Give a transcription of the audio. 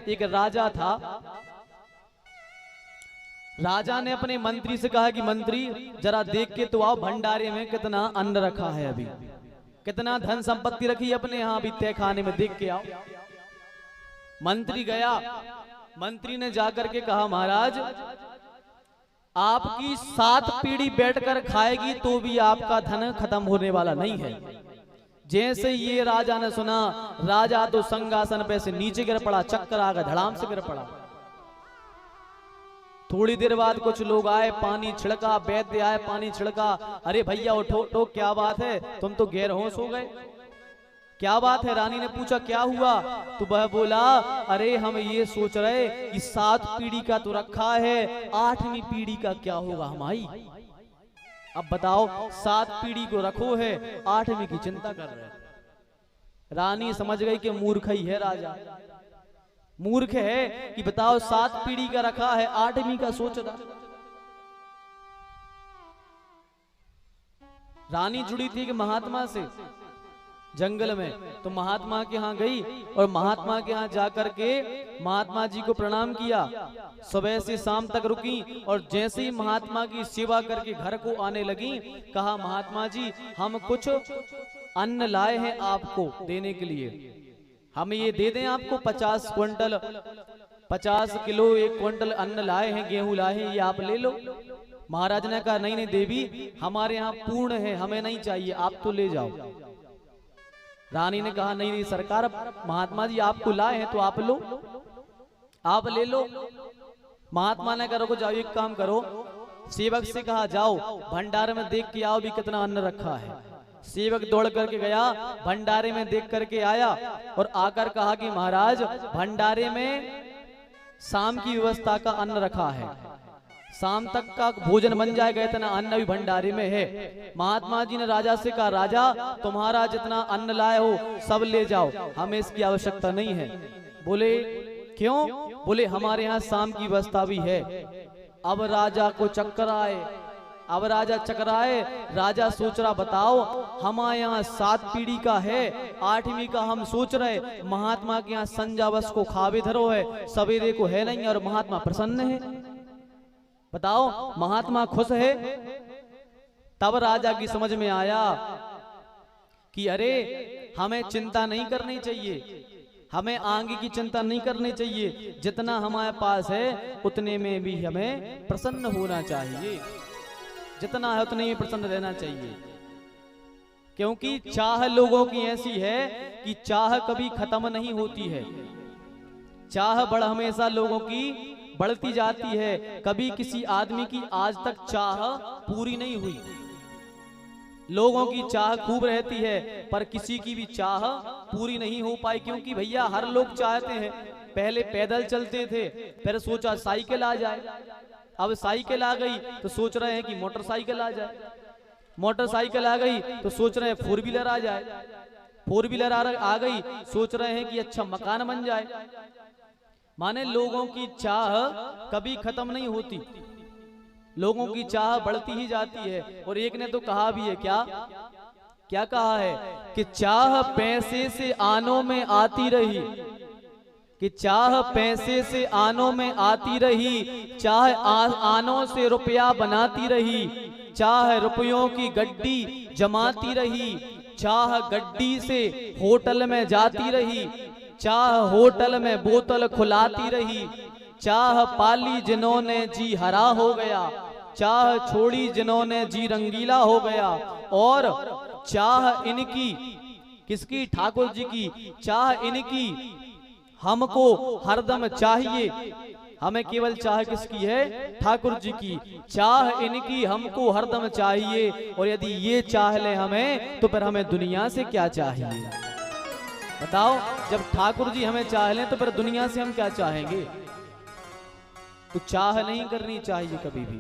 एक राजा था। राजा ने अपने मंत्री से कहा कि मंत्री जरा देख के तो आओ भंडारे में कितना अन्न रखा है, अभी कितना धन संपत्ति रखी अपने यहाँ, अभी तय खाने में देख के आओ। मंत्री गया, मंत्री ने जाकर के कहा महाराज आपकी 7 पीढ़ी बैठकर खाएगी तो भी आपका धन खत्म होने वाला नहीं है। जैसे ये राजा ने सुना, राजा तो संगासन पे से नीचे गिर पड़ा, चक्कर आ गया, धड़ाम से गिर पड़ा। थोड़ी देर बाद कुछ लोग आए, पानी छिड़का, वैद्य आए, पानी छिड़का। अरे भैया उठो उठो, क्या बात है, तुम तो गैर होश हो गए, क्या बात है? रानी ने पूछा क्या हुआ? तो वह बोला अरे हम ये सोच रहे कि 7 पीढ़ी का तो रखा है, 8वीं पीढ़ी का क्या होगा हमारी। अब बताओ 7 पीढ़ी को रखो है, 8वीं की चिंता कर रहे। रानी समझ गई कि मूर्ख ही है राजा, मूर्ख है कि बताओ 7 पीढ़ी का रखा है, 8वीं का सोच रहा। रानी जुड़ी थी कि महात्मा से जंगल में, तो महात्मा के यहाँ गई और महात्मा के यहाँ जाकर के महात्मा जी को प्रणाम किया। सुबह से शाम तक रुकी और जैसे ही महात्मा की सेवा करके घर को आने लगी, कहा महात्मा जी हम कुछ अन्न लाए हैं आपको देने के लिए, हम ये दे दें आपको 50 क्विंटल 50 किलो 1 क्विंटल अन्न लाए हैं, गेहूं लाए हैं, ये आप ले लो। महाराज ने कहा नहीं नहीं देवी हमारे यहाँ पूर्ण है, हमें नहीं चाहिए, आप तो ले जाओ। रानी ने कहा नहीं नहीं सरकार महात्मा जी आपको लाए हैं तो आप लो, आप ले लो। महात्मा ने कहा जाओ एक काम करो, सेवक से कहा जाओ भंडारे में देख के आओ भी कितना अन्न रखा है। सेवक दौड़ करके गया, भंडारे में देख करके आया और आकर कहा कि महाराज भंडारे में शाम की व्यवस्था का अन्न रखा है, शाम तक का भोजन बन जाएगा, इतना अन्न भी भंडारे में है। महात्मा जी ने राजा से कहा राजा तुम्हारा जितना अन्न लाए हो सब ले जाओ, हमें इसकी आवश्यकता नहीं है। बोले क्यों? बोले हमारे यहाँ शाम की व्यवस्था भी है। अब राजा को चक्कर आए, अब राजा चकराए, राजा सोच रहा बताओ हमारे यहाँ 7 पीढ़ी का है, 8वीं का हम सोच रहे, महात्मा के यहाँ संजावस को खावे धरो है, सवेरे को है नहीं और महात्मा प्रसन्न है। बताओ महात्मा खुश है। तब राजा की समझ में आया कि अरे हमें चिंता नहीं करनी चाहिए, हमें आगे की चिंता नहीं करनी चाहिए, जितना हमारे पास है उतने में भी हमें प्रसन्न होना चाहिए, जितना है उतने में प्रसन्न रहना चाहिए। क्योंकि चाह लोगों की ऐसी है कि चाह कभी खत्म नहीं होती है, चाह बढ़ हमेशा लोगों की बढ़ती जाती है। कभी किसी आदमी की आज तक चाह पूरी नहीं हुई, लोगों की चाह खूब रहती है पर किसी की भी चाह पूरी नहीं हो पाई। क्योंकि भैया हर लोग चाहते हैं, पहले पैदल चलते थे, फिर सोचा साइकिल आ जाए, अब साइकिल आ गई तो सोच रहे हैं कि मोटरसाइकिल आ जाए, मोटरसाइकिल आ गई तो सोच रहे हैं 4 व्हीलर आ जाए, 4 व्हीलर आ गई सोच रहे हैं कि अच्छा मकान बन जाए। माने लोगों की चाह कभी खत्म नहीं होती, लोगों की चाह बढ़ती ही जाती है। और एक ने तो कहा भी है, क्या कहा है कि चाह पैसे से आनों में आती रही, कि चाह पैसे से आनों में आती रही, चाह आनों से रुपया बनाती रही, चाह रुपयों की गड्डी जमाती रही, चाह गड्डी से होटल में जाती रही, चाह होटल में बोतल खुलाती रही, चाह पाली जिन्होंने जी हरा हो गया, चाह छोड़ी जिन्होंने जी रंगीला हो गया। और चाह इनकी किसकी? ठाकुर जी की। चाह इनकी हमको हरदम चाहिए, हमें केवल चाह किसकी है? ठाकुर जी की। चाह इनकी हमको हरदम चाहिए, और यदि ये चाह ले हमें तो फिर हमें दुनिया से क्या चाहिए? बताओ, जब ठाकुर जी हमें चाह लें तो फिर दुनिया से हम क्या चाहेंगे? तो चाह नहीं करनी चाहिए कभी भी।